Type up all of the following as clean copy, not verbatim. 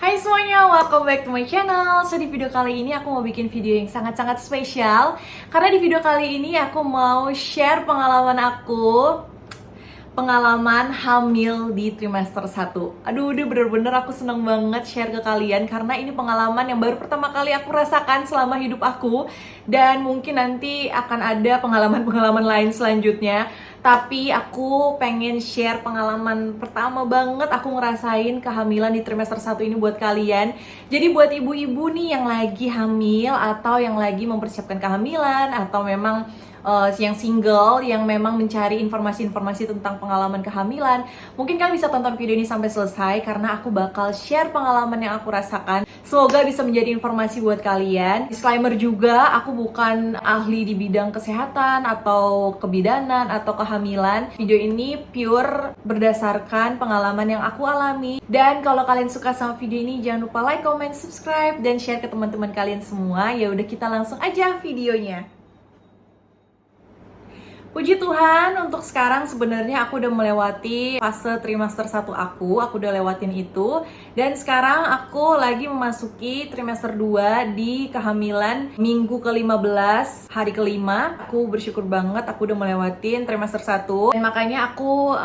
Hai semuanya, welcome back to my channel. So di video kali ini aku mau bikin video yang sangat-sangat spesial. Karena di video kali ini aku mau share pengalaman hamil di trimester 1. Aduh, udah bener-bener aku seneng banget share ke kalian karena ini pengalaman yang baru pertama kali aku rasakan selama hidup aku. Dan mungkin nanti akan ada pengalaman-pengalaman lain selanjutnya. Tapi aku pengen share pengalaman pertama banget aku ngerasain kehamilan di trimester 1 ini buat kalian. Jadi buat ibu-ibu nih yang lagi hamil atau yang lagi mempersiapkan kehamilan atau memang yang single, yang memang mencari informasi-informasi tentang pengalaman kehamilan, mungkin kalian bisa tonton video ini sampai selesai karena aku bakal share pengalaman yang aku rasakan. Semoga bisa menjadi informasi buat kalian. Disclaimer juga, aku bukan ahli di bidang kesehatan atau kebidanan atau kehamilan. Video ini pure berdasarkan pengalaman yang aku alami. Dan kalau kalian suka sama video ini, jangan lupa like, comment, subscribe, dan share ke teman-teman kalian semua. Ya udah, kita langsung aja videonya. Puji Tuhan, untuk sekarang sebenarnya aku udah melewati fase trimester 1 aku udah lewatin itu. Dan sekarang aku lagi memasuki trimester 2 di kehamilan minggu ke-15, hari ke-5. Aku bersyukur banget aku udah melewatin trimester 1. Dan makanya aku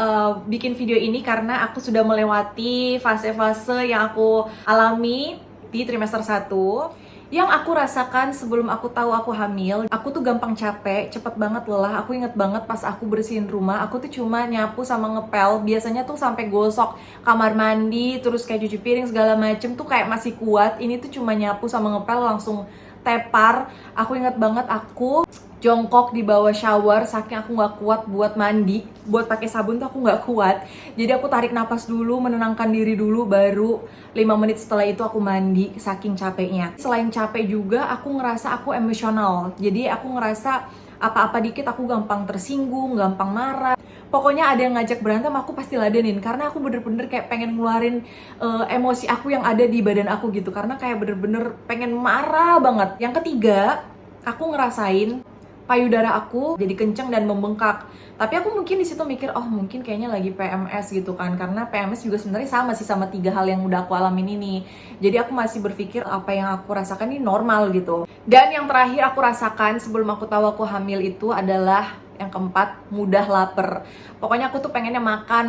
bikin video ini karena aku sudah melewati fase-fase yang aku alami di trimester 1. Yang aku rasakan sebelum aku tahu aku hamil, aku tuh gampang capek, cepet banget lelah. Aku inget banget pas aku bersihin rumah, aku tuh cuma nyapu sama ngepel. Biasanya tuh sampai gosok kamar mandi, terus kayak cuci piring segala macem tuh kayak masih kuat. Ini tuh cuma nyapu sama ngepel langsung tepar. Aku inget banget aku jongkok di bawah shower saking aku nggak kuat buat mandi, buat pakai sabun tuh aku nggak kuat. Jadi aku tarik napas dulu, menenangkan diri dulu, baru 5 menit setelah itu aku mandi saking capeknya. Selain capek juga aku ngerasa aku emosional. Jadi aku ngerasa apa-apa dikit aku gampang tersinggung, gampang marah. Pokoknya ada yang ngajak berantem aku pasti ladenin karena aku bener-bener kayak pengen ngeluarin emosi aku yang ada di badan aku gitu. Karena kayak bener-bener pengen marah banget. Yang ketiga, aku ngerasain payudara aku jadi kenceng dan membengkak. Tapi aku mungkin di situ mikir, oh mungkin kayaknya lagi PMS gitu kan. Karena PMS juga sebenarnya sama sih sama 3 hal yang udah aku alamin ini. Jadi aku masih berpikir apa yang aku rasakan ini normal gitu. Dan yang terakhir aku rasakan sebelum aku tahu aku hamil itu adalah yang keempat, mudah lapar. Pokoknya aku tuh pengennya makan.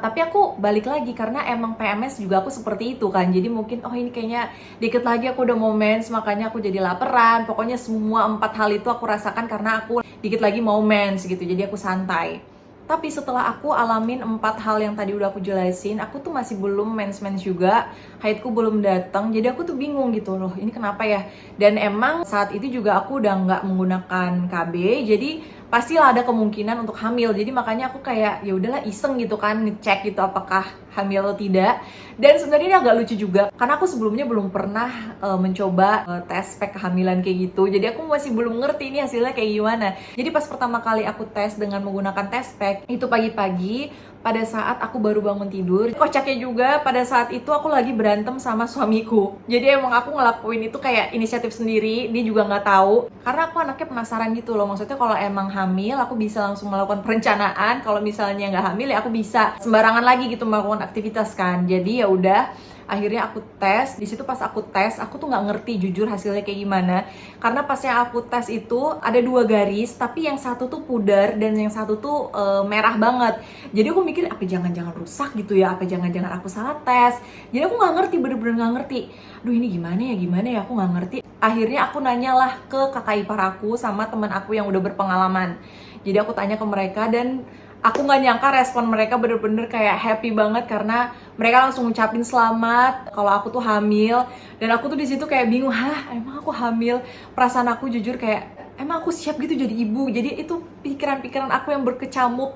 Tapi aku balik lagi karena emang PMS juga aku seperti itu kan. Jadi mungkin, oh ini kayaknya dikit lagi aku udah mau mens, makanya aku jadi laparan. Pokoknya semua 4 hal itu aku rasakan karena aku dikit lagi mau mens gitu. Jadi aku santai. Tapi setelah aku alamin 4 hal yang tadi udah aku jelasin, aku tuh masih belum mens-mens juga, haidku belum datang, jadi aku tuh bingung gitu loh, ini kenapa ya? Dan emang saat itu juga aku udah nggak menggunakan KB, jadi pastilah ada kemungkinan untuk hamil. Jadi makanya aku kayak ya udahlah iseng gitu kan, ngecek gitu apakah hamil atau tidak. Dan sebenarnya ini agak lucu juga karena aku sebelumnya belum pernah mencoba tes pack kehamilan kayak gitu. Jadi aku masih belum ngerti ini hasilnya kayak gimana. Jadi pas pertama kali aku tes dengan menggunakan test pack itu pagi-pagi pada saat aku baru bangun tidur. Kocaknya juga pada saat itu aku lagi berantem sama suamiku. Jadi emang aku ngelakuin itu kayak inisiatif sendiri, dia juga nggak tahu. Karena aku anaknya penasaran gitu loh. Maksudnya kalau emang hamil aku bisa langsung melakukan perencanaan. Kalau misalnya nggak hamil ya aku bisa sembarangan lagi gitu melakukan aktivitas kan. Jadi ya udah, akhirnya aku tes. Di situ pas aku tes, aku tuh nggak ngerti jujur hasilnya kayak gimana. Karena pas yang aku tes itu ada 2 garis, tapi yang satu tuh pudar dan yang satu tuh merah banget. Jadi aku mikir apa jangan-jangan rusak gitu ya, apa jangan-jangan aku salah tes. Jadi aku nggak ngerti, bener-bener nggak ngerti. Duh ini gimana ya, aku nggak ngerti. Akhirnya aku nanyalah ke kakak ipar aku sama teman aku yang udah berpengalaman. Jadi aku tanya ke mereka dan aku nggak nyangka respon mereka bener-bener kayak happy banget karena mereka langsung ngucapin selamat kalau aku tuh hamil. Dan aku tuh di situ kayak bingung, hah emang aku hamil? Perasaan aku jujur kayak emang aku siap gitu jadi ibu. Jadi itu pikiran-pikiran aku yang berkecamuk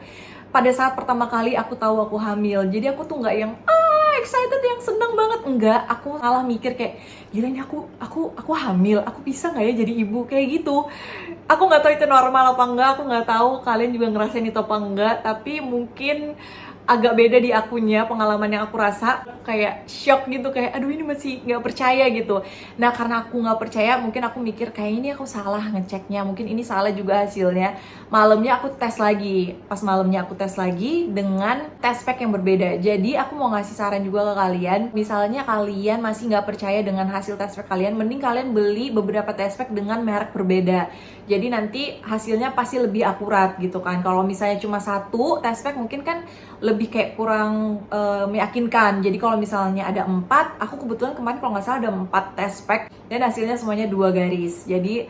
pada saat pertama kali aku tahu aku hamil. Jadi aku tuh nggak yang excited yang seneng banget, enggak. Aku malah mikir kayak gila ini aku hamil, aku bisa nggak ya jadi ibu kayak gitu. Aku nggak tahu itu normal apa enggak, aku nggak tahu kalian juga ngerasain itu apa enggak, tapi mungkin agak beda di akunya, pengalaman yang aku rasa kayak shock gitu, kayak aduh ini masih nggak percaya gitu. Nah karena aku nggak percaya, mungkin aku mikir kayak ini aku salah ngeceknya, mungkin ini salah juga hasilnya. Malamnya aku tes lagi, pas malamnya aku tes lagi dengan test pack yang berbeda. Jadi aku mau ngasih saran juga ke kalian, misalnya kalian masih nggak percaya dengan hasil test pack kalian, mending kalian beli beberapa test pack dengan merek berbeda. Jadi nanti hasilnya pasti lebih akurat gitu kan. Kalau misalnya cuma satu test pack mungkin kan lebih kayak kurang meyakinkan. Jadi kalau misalnya ada 4, aku kebetulan kemarin kalau nggak salah ada 4 test pack dan hasilnya semuanya 2 garis. Jadi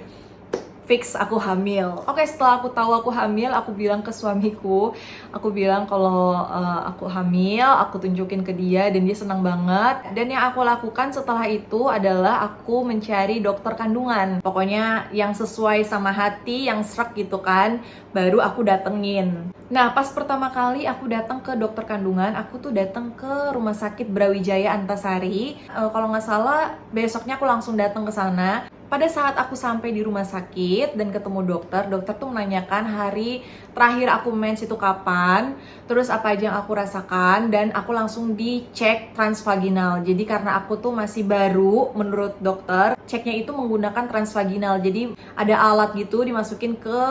fix aku hamil. Oke, setelah aku tahu aku hamil, aku bilang ke suamiku, aku bilang kalau aku hamil, aku tunjukin ke dia dan dia senang banget. Dan yang aku lakukan setelah itu adalah aku mencari dokter kandungan. Pokoknya yang sesuai sama hati, yang srek gitu kan, baru aku datengin. Nah, pas pertama kali aku datang ke dokter kandungan, aku tuh datang ke Rumah Sakit Brawijaya Antasari. Kalau nggak salah, besoknya aku langsung datang ke sana. Pada saat aku sampai di rumah sakit dan ketemu dokter tuh menanyakan hari terakhir aku mens itu kapan, terus apa aja yang aku rasakan, dan aku langsung dicek transvaginal. Jadi karena aku tuh masih baru, menurut dokter, ceknya itu menggunakan transvaginal. Jadi ada alat gitu dimasukin ke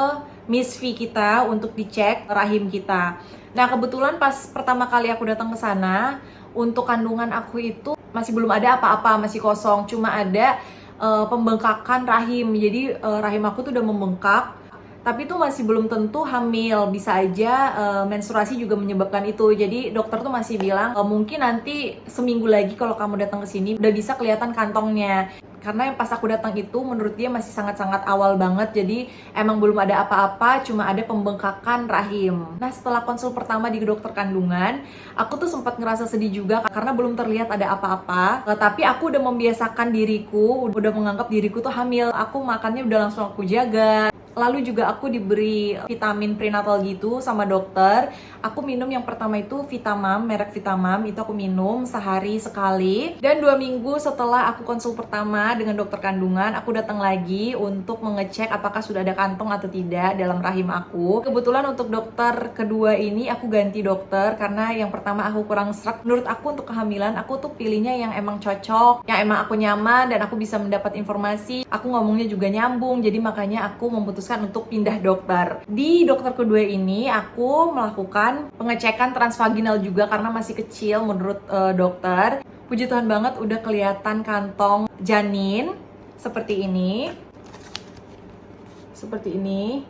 misfi kita untuk dicek rahim kita. Nah kebetulan pas pertama kali aku datang ke sana, untuk kandungan aku itu masih belum ada apa-apa, masih kosong, cuma ada pembengkakan rahim. Jadi rahim aku tuh udah membengkak, tapi itu masih belum tentu hamil. Bisa aja menstruasi juga menyebabkan itu. Jadi dokter tuh masih bilang mungkin nanti seminggu lagi kalau kamu datang ke sini udah bisa kelihatan kantongnya. Karena yang pas aku datang itu menurut dia masih sangat-sangat awal banget. Jadi emang belum ada apa-apa, cuma ada pembengkakan rahim. Nah setelah konsul pertama di dokter kandungan, aku tuh sempat ngerasa sedih juga karena belum terlihat ada apa-apa. Tapi aku udah membiasakan diriku, udah menganggap diriku tuh hamil. Aku makannya udah langsung aku jaga. Lalu juga aku diberi vitamin prenatal gitu sama dokter. Aku minum yang pertama itu Vitamam, merek Vitamam. Itu aku minum sehari sekali. Dan 2 minggu setelah aku konsul pertama dengan dokter kandungan, aku datang lagi untuk mengecek apakah sudah ada kantong atau tidak dalam rahim aku. Kebetulan untuk dokter kedua ini aku ganti dokter karena yang pertama aku kurang srek. Menurut aku untuk kehamilan, aku tuh pilihnya yang emang cocok, yang emang aku nyaman dan aku bisa mendapat informasi. Aku ngomongnya juga nyambung, jadi makanya aku memutuskan untuk pindah dokter. Di dokter kedua ini aku melakukan pengecekan transvaginal juga karena masih kecil menurut dokter. Puji Tuhan banget udah kelihatan kantong janin seperti ini. Seperti ini.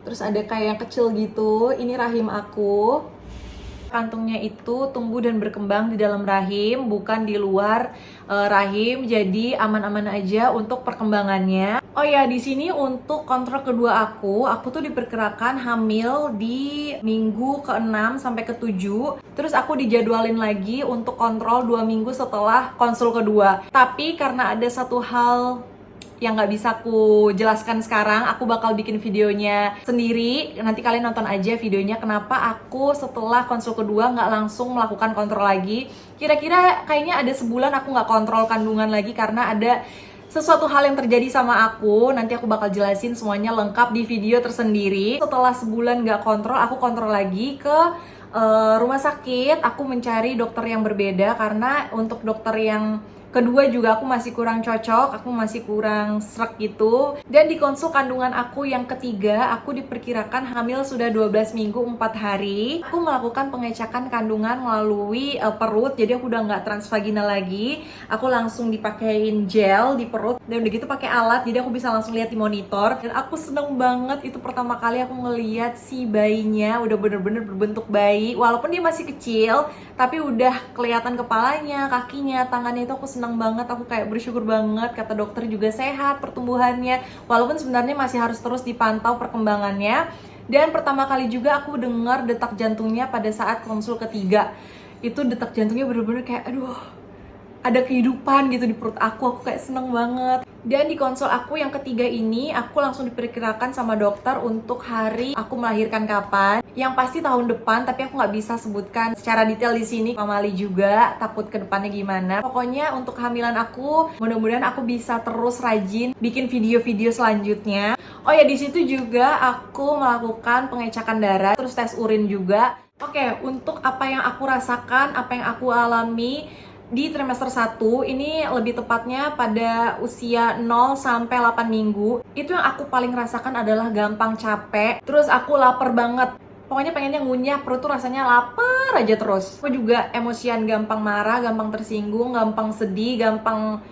Terus ada kayak yang kecil gitu. Ini rahim aku. Kantongnya itu tumbuh dan berkembang di dalam rahim, bukan di luar rahim. Jadi aman-aman aja untuk perkembangannya. Oh ya, di sini untuk kontrol kedua aku tuh diperkirakan hamil di minggu ke-6 sampai ke-7. Terus aku dijadwalin lagi untuk kontrol 2 minggu setelah konsul kedua. Tapi karena ada satu hal yang nggak bisa aku jelaskan sekarang, aku bakal bikin videonya sendiri. Nanti kalian nonton aja videonya kenapa aku setelah konsul kedua nggak langsung melakukan kontrol lagi. Kira-kira kayaknya ada sebulan aku nggak kontrol kandungan lagi karena ada sesuatu hal yang terjadi sama aku. Nanti aku bakal jelasin semuanya lengkap di video tersendiri. Setelah sebulan nggak kontrol, aku kontrol lagi ke rumah sakit. Aku mencari dokter yang berbeda karena untuk dokter yang kedua juga aku masih kurang cocok, aku masih kurang srek gitu. Dan di konsul kandungan aku yang ketiga, aku diperkirakan hamil sudah 12 minggu 4 hari. Aku melakukan pengecekan kandungan melalui perut, jadi aku udah nggak transvaginal lagi. Aku langsung dipakein gel di perut, dan udah gitu pakai alat, jadi aku bisa langsung lihat di monitor. Dan aku seneng banget, itu pertama kali aku ngeliat si bayinya udah bener-bener berbentuk bayi. Walaupun dia masih kecil, tapi udah kelihatan kepalanya, kakinya, tangannya. Itu aku seneng banget, aku kayak bersyukur banget. Kata dokter juga sehat pertumbuhannya, walaupun sebenarnya masih harus terus dipantau perkembangannya. Dan pertama kali juga aku dengar detak jantungnya pada saat konsul ketiga. Itu detak jantungnya bener-bener kayak aduh, ada kehidupan gitu di perut aku kayak seneng banget. Dan di konsol aku yang ketiga ini, aku langsung diperkirakan sama dokter untuk hari aku melahirkan kapan. Yang pasti tahun depan, tapi aku nggak bisa sebutkan secara detail di sini. Mamali juga, takut ke depannya gimana. Pokoknya untuk kehamilan aku, mudah-mudahan aku bisa terus rajin bikin video-video selanjutnya. Oh ya, di situ juga aku melakukan pengecekan darah, terus tes urin juga. Oke, untuk apa yang aku rasakan, apa yang aku alami di trimester 1, ini lebih tepatnya pada usia 0 sampai 8 minggu. Itu yang aku paling rasakan adalah gampang capek, terus aku lapar banget. Pokoknya pengennya ngunyah, perut tuh rasanya lapar aja terus. Aku juga emosian, gampang marah, gampang tersinggung, gampang sedih, gampang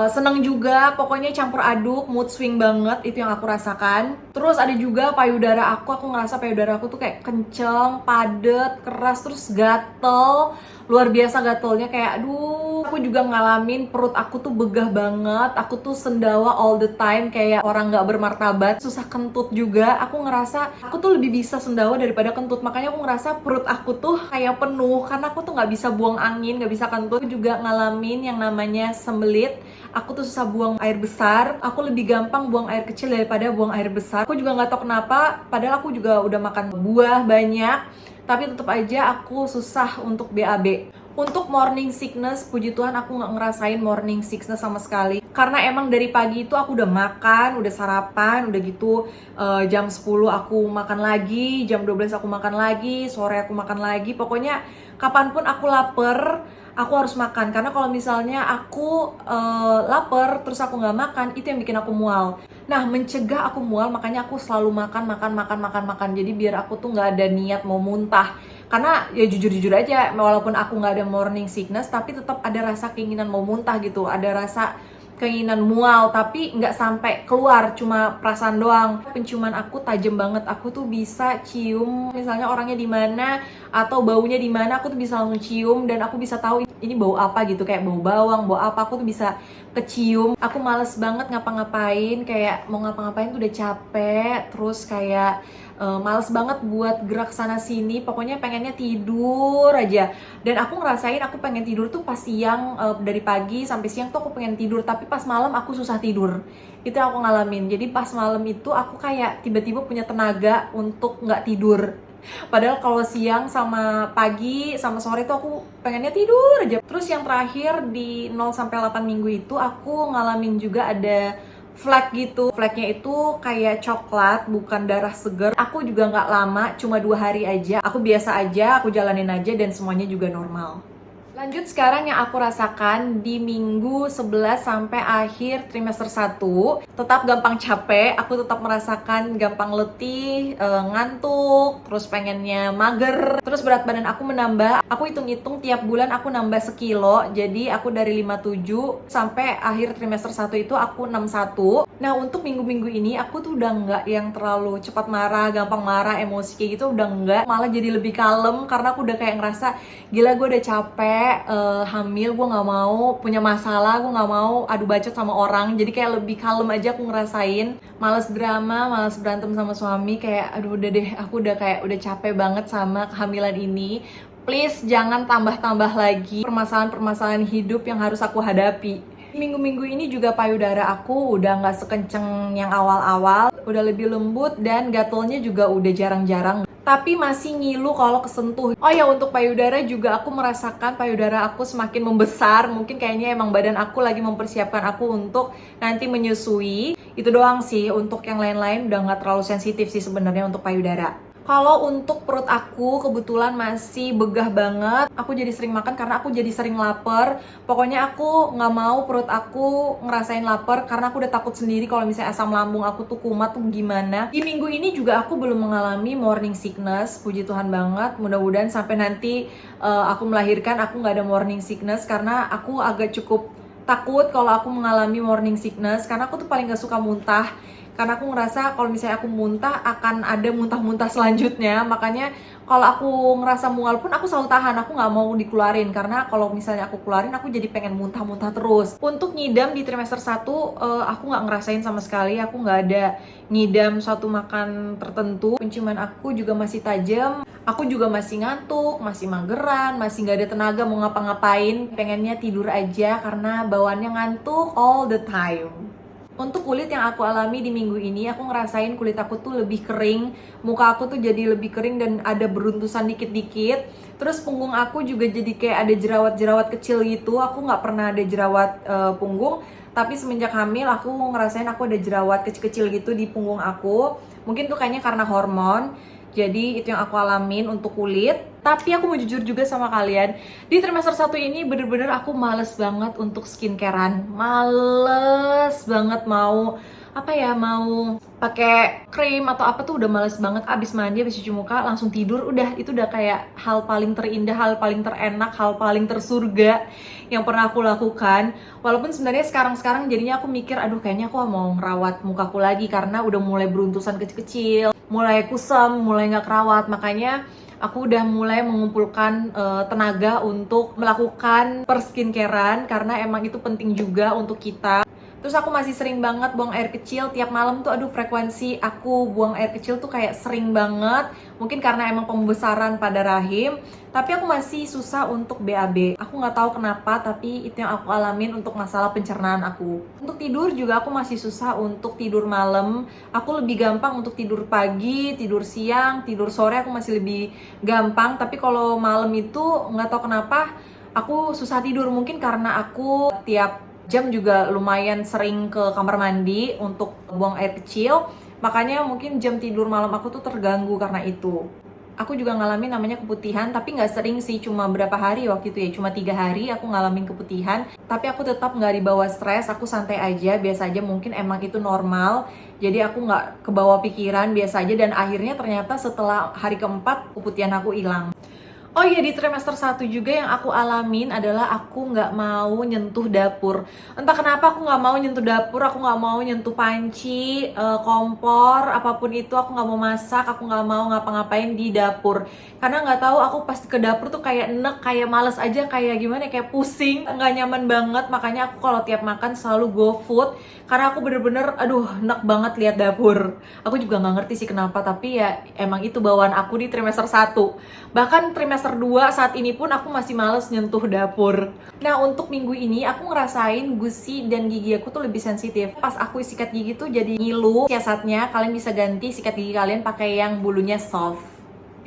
seneng juga. Pokoknya campur aduk, mood swing banget, itu yang aku rasakan. Terus ada juga payudara aku ngerasa payudara aku tuh kayak kenceng, padet, keras, terus gatel. Luar biasa gatelnya, kayak aduh. Aku juga ngalamin perut aku tuh begah banget, aku tuh sendawa all the time, kayak orang gak bermartabat, susah kentut juga. Aku ngerasa aku tuh lebih bisa sendawa daripada kentut, makanya aku ngerasa perut aku tuh kayak penuh, karena aku tuh gak bisa buang angin, gak bisa kentut. Aku juga ngalamin yang namanya sembelit, aku tuh susah buang air besar, aku lebih gampang buang air kecil daripada buang air besar. Aku juga gak tahu kenapa, padahal aku juga udah makan buah banyak, tapi tetap aja aku susah untuk BAB. Untuk morning sickness, puji Tuhan aku nggak ngerasain morning sickness sama sekali. Karena emang dari pagi itu aku udah makan, udah sarapan, udah gitu jam 10 aku makan lagi, jam 12 aku makan lagi, sore aku makan lagi. Pokoknya kapanpun aku lapar, aku harus makan. Karena kalau misalnya aku lapar terus aku nggak makan, itu yang bikin aku mual. Nah, mencegah aku mual, makanya aku selalu makan. Jadi biar aku tuh nggak ada niat mau muntah. Karena ya jujur-jujur aja, walaupun aku nggak ada morning sickness, tapi tetap ada rasa keinginan mau muntah gitu. Ada rasa keinginan mual, tapi nggak sampai keluar, cuma perasaan doang. Penciuman aku tajam banget, aku tuh bisa cium misalnya orangnya di mana atau baunya di mana, aku tuh bisa langsung cium dan aku bisa tahu ini bau apa gitu, kayak bau bawang, bau apa, aku tuh bisa kecium. Aku males banget ngapa-ngapain, kayak mau ngapa-ngapain tuh udah capek, terus kayak males banget buat gerak sana sini, pokoknya pengennya tidur aja. Dan aku ngerasain aku pengen tidur tuh pas siang, dari pagi sampai siang tuh aku pengen tidur, tapi pas malam aku susah tidur. Itu yang aku ngalamin. Jadi pas malam itu aku kayak tiba-tiba punya tenaga untuk nggak tidur. Padahal kalau siang sama pagi sama sore tuh aku pengennya tidur aja. Terus yang terakhir di 0 sampai 8 minggu itu aku ngalamin juga ada flek gitu. Fleknya itu kayak coklat, bukan darah segar. Aku juga nggak lama, cuma 2 hari aja. Aku biasa aja, aku jalanin aja dan semuanya juga normal. Lanjut sekarang yang aku rasakan di minggu 11 sampai akhir trimester 1. Tetap gampang capek, aku tetap merasakan gampang letih, ngantuk, terus pengennya mager. Terus berat badan aku menambah, aku hitung-hitung tiap bulan aku nambah sekilo. Jadi aku dari 57 sampai akhir trimester 1 itu aku 61. Nah, untuk minggu-minggu ini aku tuh udah nggak yang terlalu cepat marah, gampang marah, emosi kayak gitu, udah nggak. Malah jadi lebih kalem karena aku udah kayak ngerasa gila, gue udah capek, hamil, gue nggak mau punya masalah, gue nggak mau adu bacot sama orang. Jadi kayak lebih kalem aja aku ngerasain. Males drama, males berantem sama suami. Kayak aduh udah deh, aku udah kayak udah capek banget sama kehamilan ini. Please jangan tambah-tambah lagi permasalahan-permasalahan hidup yang harus aku hadapi. Minggu-minggu ini juga payudara aku udah nggak sekenceng yang awal-awal, udah lebih lembut dan gatelnya juga udah jarang-jarang, tapi masih ngilu kalau kesentuh. Oh ya, untuk payudara juga aku merasakan payudara aku semakin membesar. Mungkin kayaknya emang badan aku lagi mempersiapkan aku untuk nanti menyusui. Itu doang sih, untuk yang lain-lain udah nggak terlalu sensitif sih sebenarnya untuk payudara. Kalau untuk perut aku kebetulan masih begah banget. Aku jadi sering makan karena aku jadi sering lapar. Pokoknya aku nggak mau perut aku ngerasain lapar karena aku udah takut sendiri kalau misalnya asam lambung aku tuh kumat tuh gimana. Di minggu ini juga aku belum mengalami morning sickness, puji Tuhan banget. Mudah-mudahan sampai nanti aku melahirkan aku nggak ada morning sickness, karena aku agak cukup takut kalau aku mengalami morning sickness karena aku tuh paling gak suka muntah. Karena aku ngerasa kalau misalnya aku muntah akan ada muntah-muntah selanjutnya. Makanya kalau aku ngerasa mual pun aku selalu tahan, aku nggak mau dikeluarin. Karena kalau misalnya aku keluarin aku jadi pengen muntah-muntah terus. Untuk ngidam di trimester 1 aku nggak ngerasain sama sekali. Aku nggak ada ngidam suatu makan tertentu. Penciuman aku juga masih tajam. Aku juga masih ngantuk, masih mageran, masih nggak ada tenaga mau ngapa-ngapain. Pengennya tidur aja karena bawaannya ngantuk all the time. Untuk kulit yang aku alami di minggu ini, aku ngerasain kulit aku tuh lebih kering, muka aku tuh jadi lebih kering dan ada beruntusan dikit-dikit. Terus punggung aku juga jadi kayak ada jerawat-jerawat kecil gitu. Aku nggak pernah ada jerawat punggung, tapi semenjak hamil aku ngerasain aku ada jerawat kecil-kecil gitu di punggung aku. Mungkin tuh kayaknya karena hormon. Jadi itu yang aku alamin untuk kulit. Tapi aku mau jujur juga sama kalian, di trimester 1 ini bener-bener aku males banget untuk skincarean. Males banget mau mau pakai krim atau apa tuh udah males banget. Abis mandi, abis cuci muka langsung tidur, udah itu udah kayak hal paling terindah, hal paling terenak, hal paling tersurga yang pernah aku lakukan. Walaupun sebenarnya sekarang jadinya aku mikir, aduh kayaknya aku mau ngerawat mukaku lagi karena udah mulai beruntusan kecil-kecil, mulai kusam, mulai nggak kerawat. Makanya aku udah mulai mengumpulkan tenaga untuk melakukan perskincarean karena emang itu penting juga untuk kita. Terus aku masih sering banget buang air kecil tiap malam tuh, aduh frekuensi aku buang air kecil tuh kayak sering banget. Mungkin karena emang pembesaran pada rahim, tapi aku masih susah untuk BAB. Aku nggak tahu kenapa, tapi itu yang aku alamin untuk masalah pencernaan aku. Untuk tidur juga aku masih susah untuk tidur malam. Aku lebih gampang untuk tidur pagi, tidur siang, tidur sore aku masih lebih gampang. Tapi kalau malam itu nggak tahu kenapa aku susah tidur. Mungkin karena aku tiap jam juga lumayan sering ke kamar mandi untuk buang air kecil, makanya mungkin jam tidur malam aku tuh terganggu karena itu. Aku juga ngalamin namanya keputihan, tapi nggak sering sih, cuma berapa hari waktu itu ya, cuma 3 hari aku ngalamin keputihan. Tapi aku tetap nggak dibawa stres, aku santai aja, biasa aja, mungkin emang itu normal. Jadi aku nggak kebawa pikiran, biasa aja, dan akhirnya ternyata setelah hari keempat keputihan aku hilang. Oh iya, di trimester 1 juga yang aku alamin adalah aku nggak mau nyentuh dapur. Entah kenapa aku nggak mau nyentuh dapur, aku nggak mau nyentuh panci, kompor, apapun itu aku nggak mau masak, aku nggak mau ngapa-ngapain di dapur. Karena nggak tahu, aku pasti ke dapur tuh kayak enek, kayak males aja, kayak gimana, kayak pusing, nggak nyaman banget. Makanya aku kalau tiap makan selalu GoFood, karena aku bener-bener, aduh, enek banget lihat dapur. Aku juga nggak ngerti sih kenapa, tapi ya emang itu bawaan aku di trimester 1. Bahkan trimester 2 saat ini pun aku masih males nyentuh dapur. Nah, untuk minggu ini aku ngerasain gusi dan gigi aku tuh lebih sensitif. Pas aku sikat gigi tuh jadi ngilu. Siasatnya kalian bisa ganti sikat gigi kalian pakai yang bulunya soft.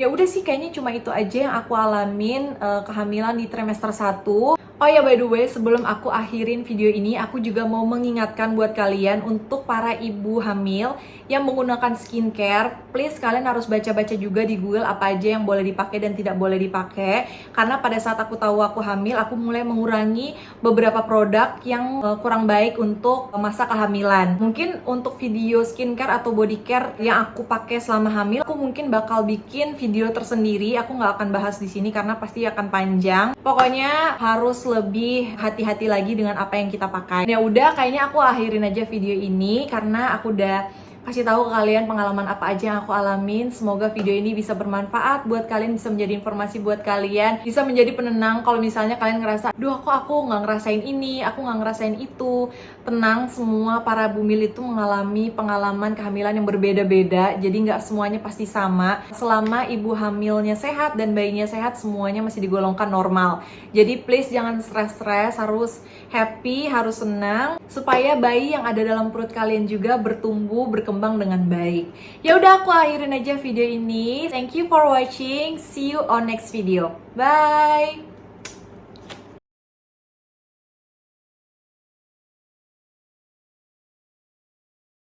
Ya udah sih, kayaknya cuma itu aja yang aku alamin kehamilan di trimester 1. Oh ya, by the way, sebelum aku akhirin video ini, aku juga mau mengingatkan buat kalian untuk para ibu hamil yang menggunakan skincare, please kalian harus baca-baca juga di Google apa aja yang boleh dipakai dan tidak boleh dipakai. Karena pada saat aku tahu aku hamil, aku mulai mengurangi beberapa produk yang kurang baik untuk masa kehamilan. Mungkin untuk video skincare atau body care yang aku pakai selama hamil, aku mungkin bakal bikin video tersendiri. Aku nggak akan bahas di sini karena pasti akan panjang. Pokoknya harus lebih hati-hati lagi dengan apa yang kita pakai. Ya udah, kayaknya aku akhirin aja video ini karena aku udah kasih tahu ke kalian pengalaman apa aja yang aku alamin. Semoga video ini bisa bermanfaat buat kalian, bisa menjadi informasi buat kalian, bisa menjadi penenang kalau misalnya kalian ngerasa, duh kok aku nggak ngerasain ini, aku nggak ngerasain itu. Tenang, semua para bumil itu mengalami pengalaman kehamilan yang berbeda-beda, jadi nggak semuanya pasti sama. Selama ibu hamilnya sehat dan bayinya sehat, semuanya masih digolongkan normal. Jadi please jangan stres-stres, harus happy, harus senang, supaya bayi yang ada dalam perut kalian juga bertumbuh, berkembang dengan baik. Ya udah, aku akhirin aja video ini. Thank you for watching. See you on next video. Bye.